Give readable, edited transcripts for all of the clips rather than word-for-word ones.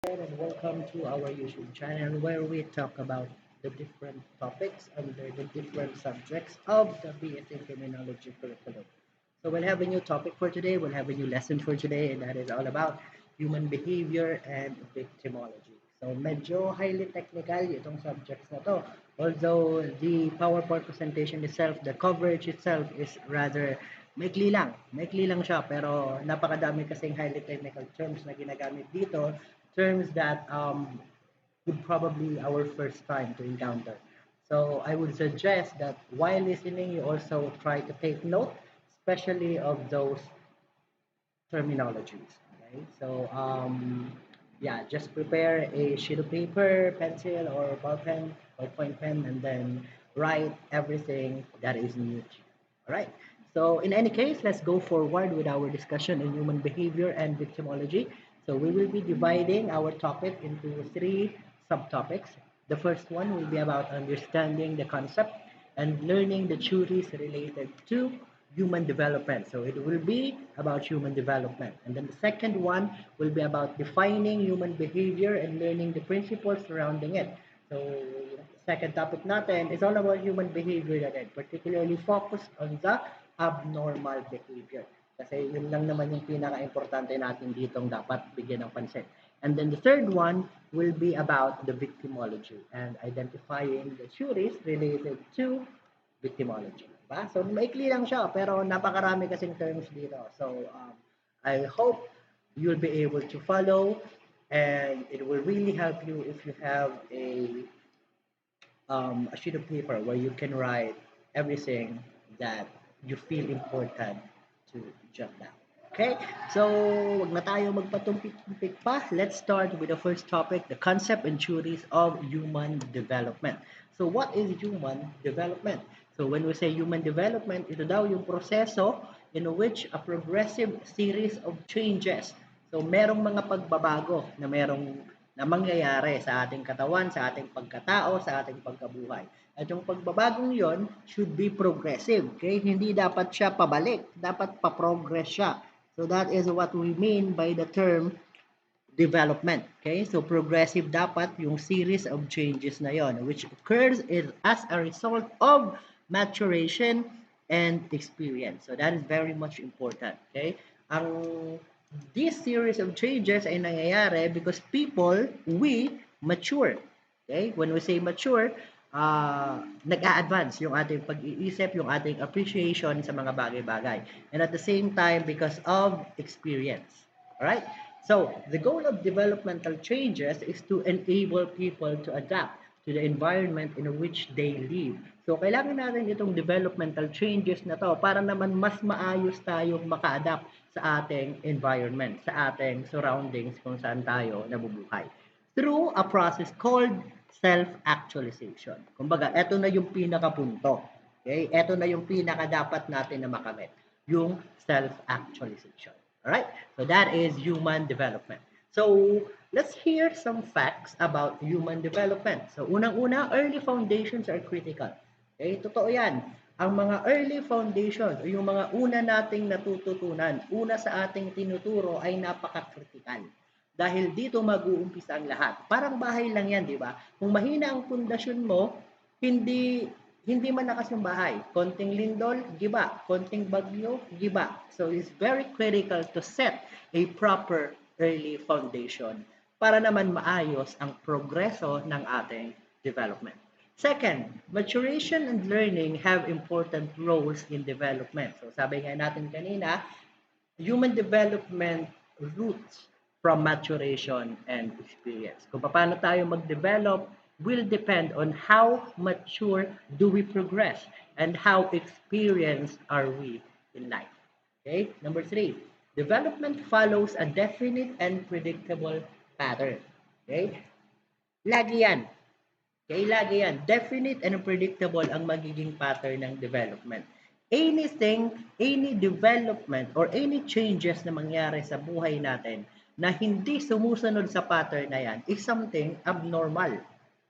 And welcome to our YouTube channel where we talk about the different topics under the different subjects of the BS in Criminology curriculum. So we'll have a new topic for today, we'll have a new lesson for today, and that is all about human behavior and victimology. So medyo highly technical itong subjects na to. Although the PowerPoint presentation itself, the coverage itself is rather maikli lang siya, pero napakadami kasing highly technical terms na ginagamit dito, terms that would probably our first time to encounter. So I would suggest that while listening, you also try to take note, especially of those terminologies. Okay, so yeah, just prepare a sheet of paper, pencil, or ball pen or point pen, and then write everything that is new to you. All right. So in any case, let's go forward with our discussion on human behavior and victimology. So we will be dividing our topic into three subtopics. The first one will be about understanding the concept and learning the theories related to human development. So it will be about human development. And then the second one will be about defining human behavior and learning the principles surrounding it. So second topic natin is all about human behavior natin, particularly focused on the abnormal behavior. Kasi yun lang naman yung pinaka-importante natin ditong dapat bigyan ng pansin. And then the third one will be about the victimology and identifying the theories related to victimology. Diba? So, maikli lang siya, pero napakarami kasing terms dito. So, I hope you'll be able to follow and it will really help you if you have a sheet of paper where you can write everything that you feel important to jot down. Okay? So, wag na tayo magpatumpik-tumpik pa. Let's start with the first topic, the concept and theories of human development. So, what is human development? So, when we say human development, ito daw yung proseso in which a progressive series of changes. So, merong mga pagbabago na mangyayari sa ating katawan, sa ating pagkatao, sa ating pagkabuhay. At yung pagbabagong yon should be progressive. Okay? Hindi dapat siya pabalik. Dapat pa-progress siya. So that is what we mean by the term development. Okay? So progressive dapat yung series of changes na yon, which occurs as a result of maturation and experience. So that is very much important. Okay? Ang this series of changes ay nangyayari because people, we mature. Okay? When we say mature, nag-a-advance yung ating pag-iisip, yung ating appreciation sa mga bagay-bagay. And at the same time, because of experience. Alright? So, the goal of developmental changes is to enable people to adapt to the environment in which they live. So, kailangan natin itong developmental changes na to para naman mas maayos tayong maka-adapt sa ating environment, sa ating surroundings kung saan tayo nabubuhay. Through a process called self-actualization. Kumbaga, eto na yung pinakapunto. Okay? Eto na yung pinaka dapat natin na makamit. Yung self-actualization. Alright? So that is human development. So let's hear some facts about human development. So unang-una, early foundations are critical. Okay? Totoo yan. Ang mga early foundations o yung mga una nating natututunan, una sa ating tinuturo ay napaka-critical. Dahil dito mag-uumpisa ang lahat. Parang bahay lang yan, di ba? Kung mahina ang pundasyon mo, hindi hindi malakas yung bahay. Konting lindol, giba. Konting bagyo, giba. So it's very critical to set a proper early foundation para naman maayos ang progreso ng ating development. Second, maturation and learning have important roles in development. So sabi nga natin kanina, human development roots from maturation and experience. Kung paano tayo mag-develop will depend on how mature do we progress and how experienced are we in life. Okay? Number three, development follows a definite and predictable pattern. Okay? Lagi yan. Okay, lagi yan. Definite and predictable ang magiging pattern ng development. Anything, any development or any changes na mangyari sa buhay natin na hindi sumusunod sa pattern na yan is something abnormal.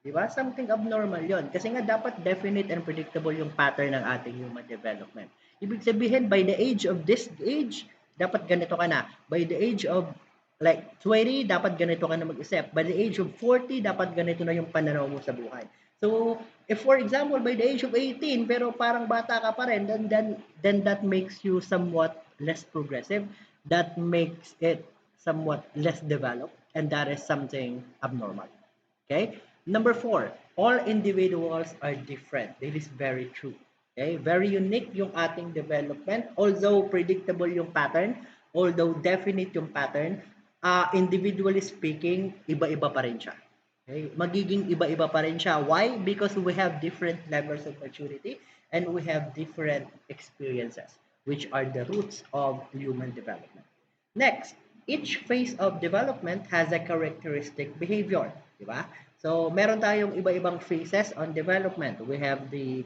Di ba? Something abnormal yon. Kasi nga dapat definite and predictable yung pattern ng ating human development. Ibig sabihin, by the age of this age, dapat ganito ka na. By the age of Like 20, dapat ganito ka na mag-isip. By the age of 40, dapat ganito na yung pananaw mo sa buhay. So, if for example, by the age of 18, pero parang bata ka pa rin, then that makes you somewhat less progressive. That makes it somewhat less developed. And that is something abnormal. Okay? Number four, all individuals are different. This is very true. Okay? Very unique yung ating development. Although predictable yung pattern, although definite yung pattern, individually speaking, iba-iba pa rin siya. Okay? Magiging iba-iba pa rin siya. Why? Because we have different levels of maturity and we have different experiences, which are the roots of human development. Next, each phase of development has a characteristic behavior, di ba? So, meron tayong iba-ibang phases on development. We have the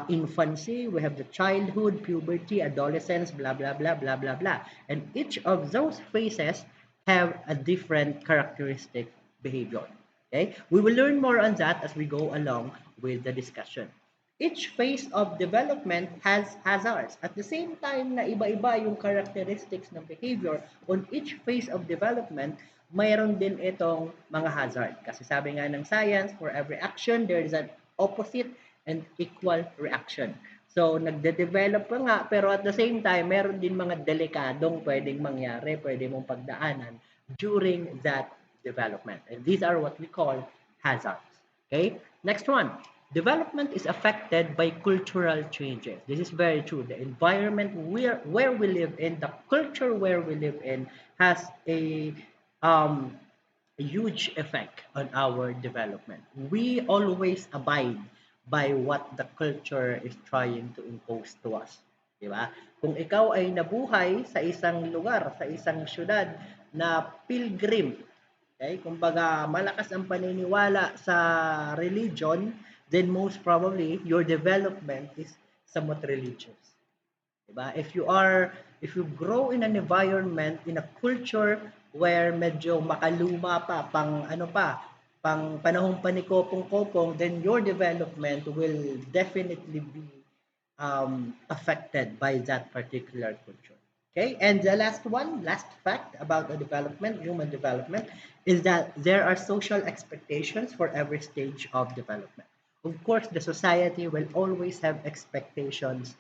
infancy, we have the childhood, puberty, adolescence, blah, blah, blah, blah, blah, blah. And each of those phases have a different characteristic behavior. Okay? We will learn more on that as we go along with the discussion. Each phase of development has hazards. At the same time na iba-iba yung characteristics ng behavior on each phase of development, mayroon din itong mga hazard. Kasi sabi nga ng science, for every action, there is an opposite and equal reaction. So, nagde-develop pa nga, pero at the same time, meron din mga delikadong pwedeng mangyari, pwede mong pagdaanan during that development. And these are what we call hazards. Okay? Next one. Development is affected by cultural changes. This is very true. The environment where we live in, the culture where we live in, has um, a huge effect on our development. We always abide by what the culture is trying to impose to us. Di ba? Kung ikaw ay nabuhay sa isang lugar, sa isang syudad na pilgrim, okay, kumbaga malakas ang paniniwala sa religion, then most probably your development is somewhat religious. Diba? If you grow in an environment, in a culture where medyo makaluma pa, pang panahong panikopong-kopong, then your development will definitely be affected by that particular culture. Okay, and the last fact about the development, human development, is that there are social expectations for every stage of development. Of course, the society will always have expectations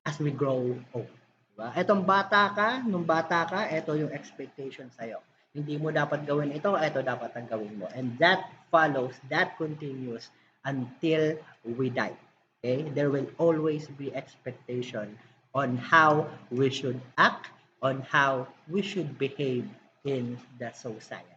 as we grow old. Diba? Nung bata ka, ito yung expectation sa'yo. Hindi mo dapat gawin ito, ito dapat ang gawin mo. And that follows, that continues until we die. Okay? There will always be expectation on how we should act, on how we should behave in the society.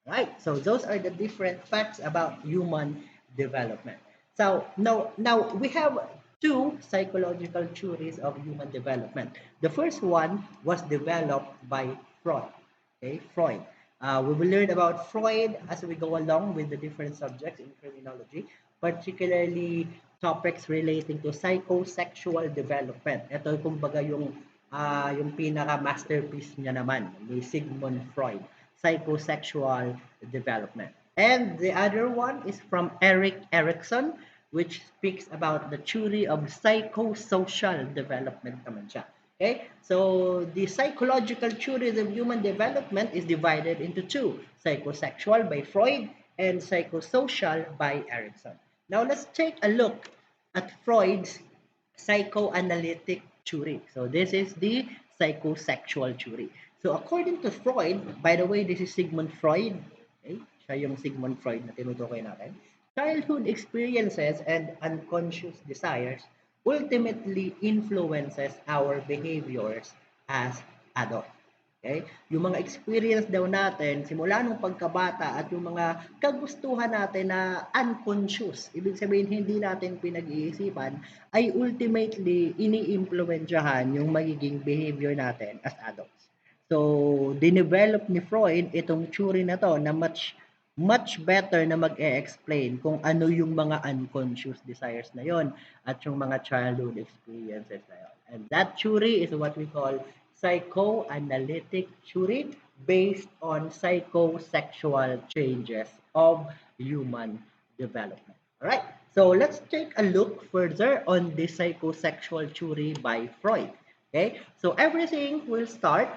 Right? So those are the different facts about human development. So now we have two psychological theories of human development. The first one was developed by Freud. Okay, Freud. We will learn about Freud as we go along with the different subjects in criminology, particularly topics relating to psychosexual development. Ito kumbaga yung pinaka masterpiece niya naman ni Sigmund Freud, psychosexual development. And the other one is from Erikson, which speaks about the theory of psychosocial development naman siya. Okay? So, the psychological theories of human development is divided into two, psychosexual by Freud and psychosocial by Erikson. Now, let's take a look at Freud's psychoanalytic theory. So, this is the psychosexual theory. So, according to Freud, by the way, this is Sigmund Freud. Okay? Siya yung Sigmund Freud na tinutukoy natin. Childhood experiences and unconscious desires ultimately influences our behaviors as adult. Okay? Yung mga experience daw natin simula nung pagkabata at yung mga kagustuhan natin na unconscious, ibig sabihin hindi natin pinag-iisipan, ay ultimately ini-impluwensyahan yung magiging behavior natin as adults. So, dinevelop ni Freud itong theory na to na much better na mag-e-explain kung ano yung mga unconscious desires na yon at yung mga childhood experiences na yon. And that theory is what we call psychoanalytic theory based on psychosexual changes of human development. All right. So let's take a look further on the psychosexual theory by Freud. Okay? So everything will start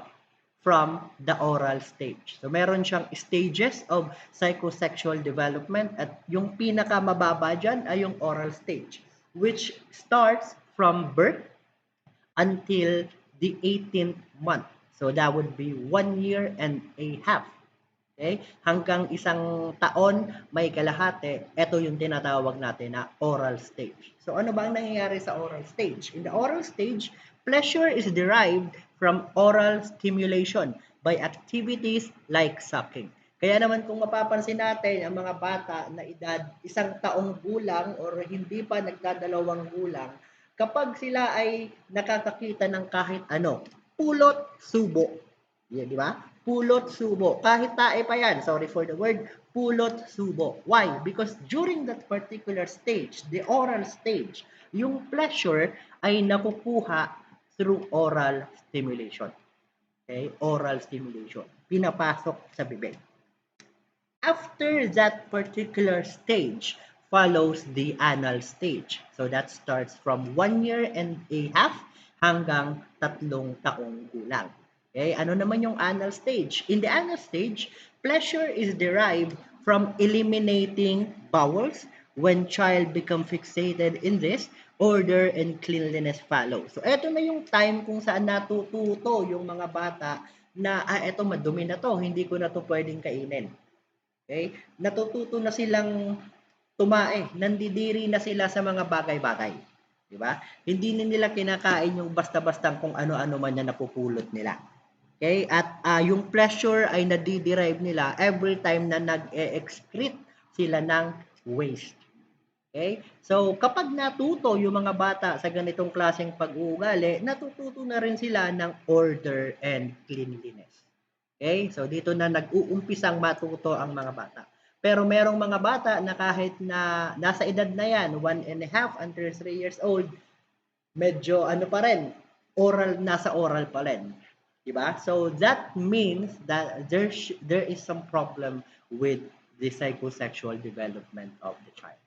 from the oral stage. So meron siyang stages of psychosexual development at yung pinakamababa dyan ay yung oral stage, which starts from birth until the 18th month. So that would be 1 year and a half. Okay? Hanggang isang taon may kalahati, ito yung tinatawag natin na oral stage. So ano ba ang nangyayari sa oral stage? In the oral stage, pleasure is derived from oral stimulation by activities like sucking. Kaya naman kung mapapansin natin ang mga bata na edad isang taong gulang or hindi pa nagdadalawang gulang, kapag sila ay nakakakita ng kahit ano, pulot, subo. Yeah, di ba? Pulot, subo. Kahit tae pa yan, sorry for the word, pulot, subo. Why? Because during that particular stage, the oral stage, yung pleasure ay nakukuha through oral stimulation. Okay? Oral stimulation. Pinapasok sa bibig. After that particular stage follows the anal stage. So that starts from 1 year and a half hanggang 3 taong gulang. Okay, ano naman yung anal stage? In the anal stage, pleasure is derived from eliminating bowels. When child become fixated in this, order and cleanliness follow. So eto na yung time kung saan natututo yung mga bata na eto madumi na to, hindi ko na to pwedeng kainin. Okay? Natututo na silang tumae, nandidiri na sila sa mga bagay-bagay. Di ba? Hindi na nila kinakain yung basta-bastang kung ano-ano man na napupulot nila. Okay? At yung pleasure ay nadiderive nila every time na nag-excrete sila ng waste. Okay? So, kapag natuto yung mga bata sa ganitong klaseng pag-uugali, natututo na rin sila ng order and cleanliness. Okay? So, dito na nag-uumpisang matuto ang mga bata. Pero merong mga bata na kahit na nasa edad na yan, 1.5 until 3 years old, medyo ano pa rin, nasa oral pa rin. Diba? So, that means that there is some problem with the psychosexual development of the child.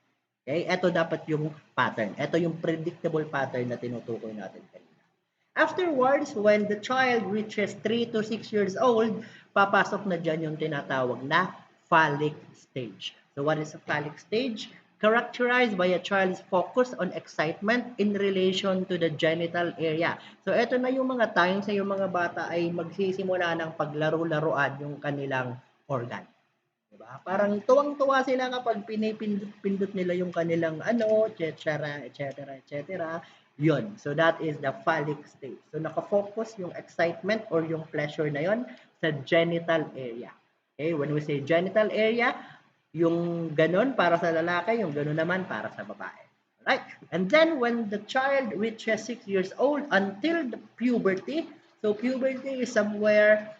Okay? Ito dapat yung pattern. Ito yung predictable pattern na tinutukoy natin kanina. Afterwards, when the child reaches 3 to 6 years old, papasok na dyan yung tinatawag na phallic stage. So what is a phallic stage? Characterized by a child's focus on excitement in relation to the genital area. So ito na yung mga times sa yung mga bata ay magsisimula ng paglaro-laruan yung kanilang organ. Diba? Parang tuwang-tuwa sila kapag pinipindot nila yung kanilang etc., etc., etc. Yun. So that is the phallic stage. So nakafocus yung excitement or yung pleasure na yon sa genital area. Okay? When we say genital area, yung ganon para sa lalaki, yung ganon naman para sa babae. Right? And then when the child reaches 6 years old until the puberty, so puberty is somewhere,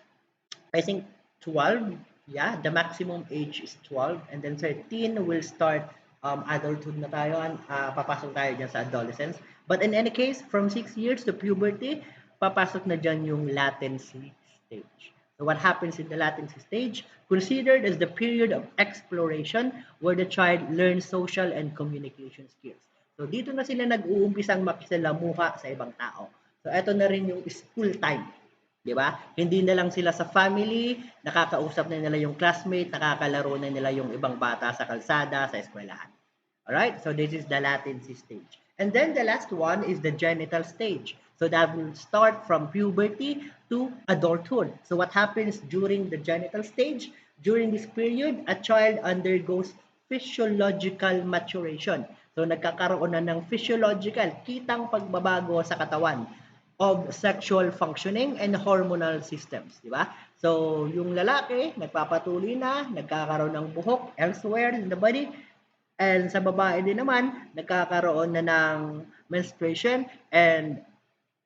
I think, 12. Yeah, the maximum age is 12. And then 13 will start adulthood na tayo. Papasok tayo dyan sa adolescence. But in any case, from 6 years to puberty, papasok na dyan yung latency stage. So what happens in the latency stage? Considered as the period of exploration where the child learns social and communication skills. So dito na sila nag-uumpisang makisalamuha sa ibang tao. So ito na rin yung school time. Di ba? Hindi na lang sila sa family, nakakausap na nila yung classmate, nakakalaro na nila yung ibang bata sa kalsada, sa eskwelahan. Alright? So this is the latency stage. And then the last one is the genital stage. So that will start from puberty to adulthood. So what happens during the genital stage? During this period, a child undergoes physiological maturation. So nagkakaroon na ng physiological, kitang pagbabago sa katawan of sexual functioning and hormonal systems, di ba? So, yung lalaki, nagpapatuloy na, nagkakaroon ng buhok elsewhere in the body, and sa babae din naman, nagkakaroon na ng menstruation and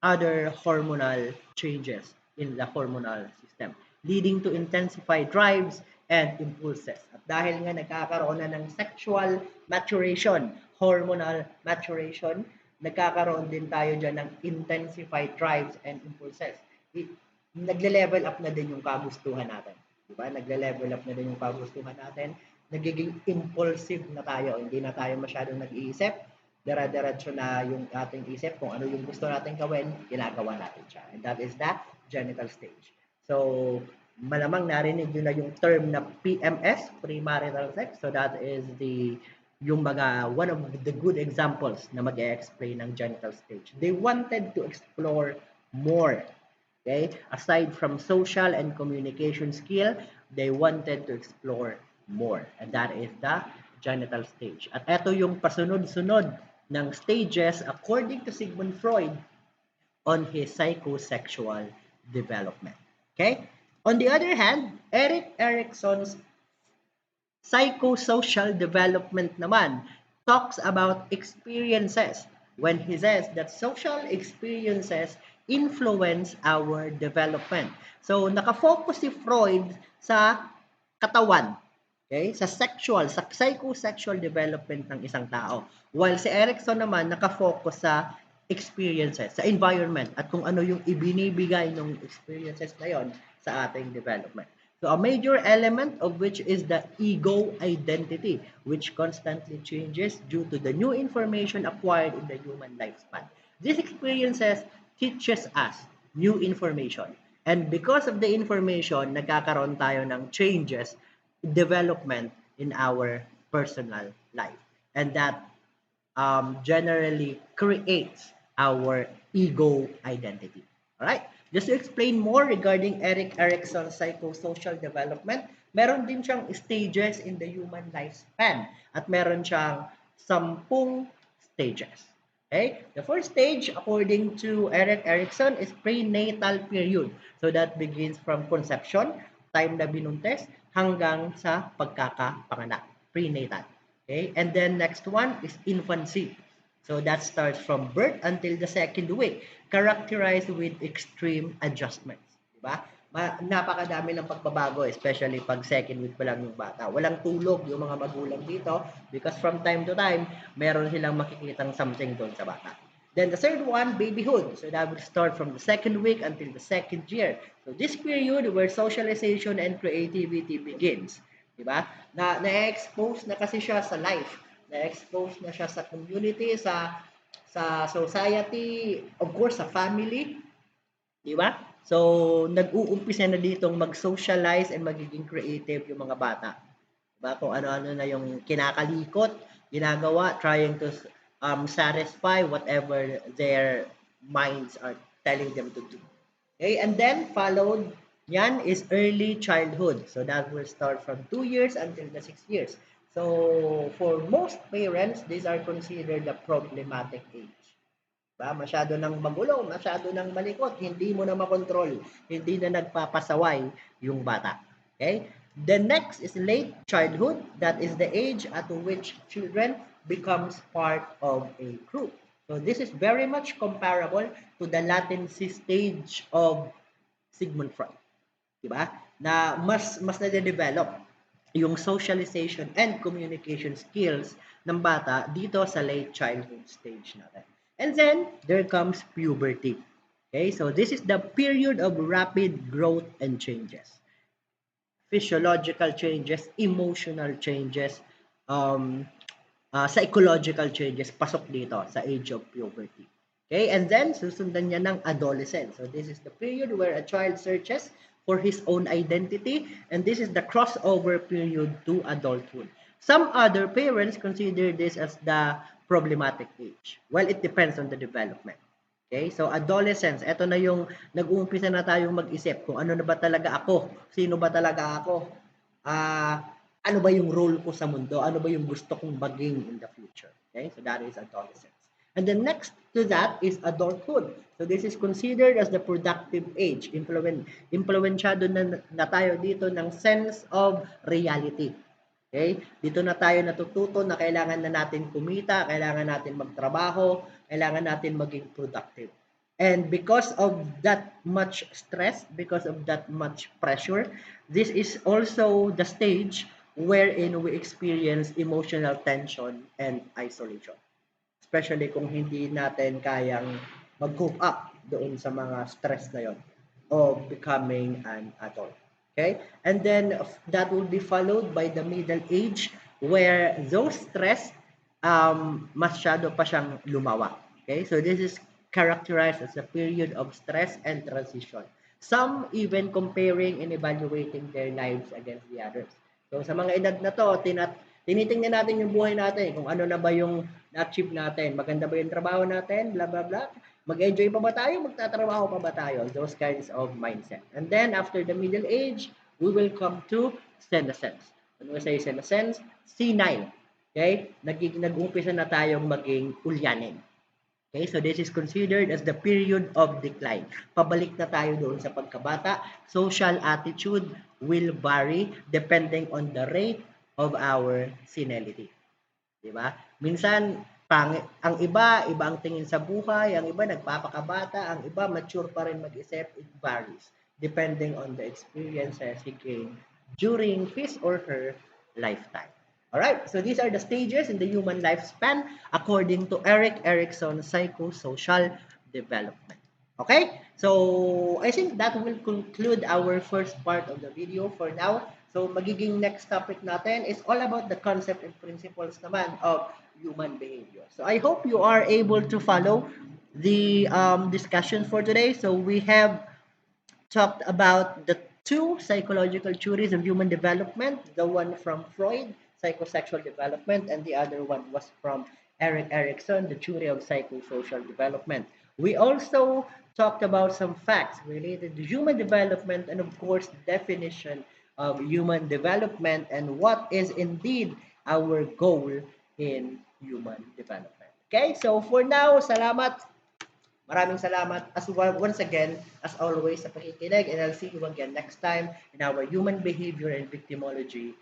other hormonal changes in the hormonal system, leading to intensified drives and impulses. At dahil nga nagkakaroon na ng sexual maturation, hormonal maturation, nagkakaroon din tayo dyan ng intensified drives and impulses. Nagle-level up na din yung kagustuhan natin. Diba? Nagle-level up na din yung kagustuhan natin. Nagiging impulsive na tayo. Hindi na tayo masyadong nag-iisip. Dara-diretso na yung ating isip kung ano yung gusto natin gawin, ginagawa natin siya. And that is the genital stage. So, malamang narinig nyo na yung term na PMS, premarital sex. So, that is yung mga, one of the good examples na mag-explain ng genital stage. They wanted to explore more. Okay? Aside from social and communication skill, they wanted to explore more. And that is the genital stage. At ito yung pasunod-sunod ng stages according to Sigmund Freud on his psychosexual development. Okay? On the other hand, Erikson's psychosocial development naman talks about experiences when he says that social experiences influence our development. So, nakafocus si Freud sa katawan, okay? Sa sexual, sa psychosexual development ng isang tao. While si Erikson naman nakafocus sa experiences, sa environment, at kung ano yung ibinibigay ng experiences na yon sa ating development. So a major element of which is the ego identity, which constantly changes due to the new information acquired in the human lifespan. These experiences teaches us new information. And because of the information, nagkakaroon tayo ng changes, development in our personal life. And that generally creates our ego identity. All right? Just to explain more regarding Erikson's psychosocial development, meron din siyang stages in the human lifespan at meron siyang 10 stages. Okay? The first stage, according to Erikson, is prenatal period. So that begins from conception, time na binuntes, hanggang sa pagkakapanganak. Prenatal. Okay? And then next one is infancy. So that starts from birth until the second week, characterized with extreme adjustments. Diba? Napakadami ng pagbabago, especially pag second week pa lang yung bata. Walang tulog yung mga magulang dito because from time to time, meron silang makikitang something doon sa bata. Then the third one, babyhood. So that will start from the second week until the second year. So this period where socialization and creativity begins. Diba? Na-expose na kasi siya sa life. Na-expose na siya sa community, sa society, of course, sa family. Diba? So, nag-uumpisa na ditong mag-socialize and magiging creative yung mga bata. Diba? Kung ano-ano na yung kinakalikot, ginagawa, trying to satisfy whatever their minds are telling them to do. Okay, and then followed yan is early childhood. So that will start from 2 years until the 6 years. So for most parents, these are considered the problematic age. Diba? Masyado nang magulo, masyado nang malikot, hindi mo na makontrol, hindi na nagpapasaway yung bata. Okay? The next is late childhood. That is the age at which children becomes part of a group. So this is very much comparable to the latency stage of Sigmund Freud. Diba? Na mas na-develop yung socialization and communication skills ng bata dito sa late childhood stage natin. And then, there comes puberty. Okay, so this is the period of rapid growth and changes. Physiological changes, emotional changes, psychological changes, pasok dito sa age of puberty. Okay, and then susundan niya ng adolescence. So this is the period where a child searches for his own identity, and this is the crossover period to adulthood. Some other parents consider this as the problematic age. Well, it depends on the development. Okay, so adolescence, eto na yung nag-uumpisa na tayong mag-isip kung ano na ba talaga ako, sino ba talaga ako, ano ba yung role ko sa mundo, ano ba yung gusto kong maging in the future. Okay, so that is adolescence. And then next to that is adulthood. So this is considered as the productive age. Influensyado na tayo dito ng sense of reality. Okay? Dito na tayo natututo na kailangan na natin kumita, kailangan natin magtrabaho, kailangan natin maging productive. And because of that much stress, because of that much pressure, this is also the stage wherein we experience emotional tension and isolation. Especially kung hindi natin kayang mag-cope up doon sa mga stress na yon of becoming an adult. Okay? And then that will be followed by the middle age where those stress masyado pa siyang lumawak. Okay? So this is characterized as a period of stress and transition. Some even comparing and evaluating their lives against the others. So sa mga edad na to, tinitingnan natin yung buhay natin, kung ano na ba yung na-achieve natin, maganda ba yung trabaho natin, blah, blah, blah. Mag-enjoy pa ba tayo, magtatrabaho pa ba tayo, those kinds of mindset. And then after the middle age, we will come to senescence. Ano sa senescence? C9. Okay? Nag-umpisa na tayong maging ulyanin. Okay, so this is considered as the period of decline. Pabalik na tayo doon sa pagkabata. Social attitude will vary depending on the rate of our senility. Di ba? Minsan, ang iba ang tingin sa buhay, ang iba nagpapakabata, ang iba mature pa rin mag-isip, it varies depending on the experiences he gained during his or her lifetime. Alright, so these are the stages in the human lifespan according to Erikson's psychosocial development. Okay, so I think that will conclude our first part of the video for now. So magiging next topic natin is all about the concept and principles naman of human behavior. So I hope you are able to follow the discussion for today. So we have talked about the two psychological theories of human development, the one from Freud, psychosexual development, and the other one was from Erikson, the theory of psychosocial development. We also talked about some facts related to human development and, of course, the definition of human development and what is indeed our goal in human development. Okay, so for now, salamat. Maraming salamat once again, as always, sa pakikinig, and I'll see you again next time in our human behavior and victimology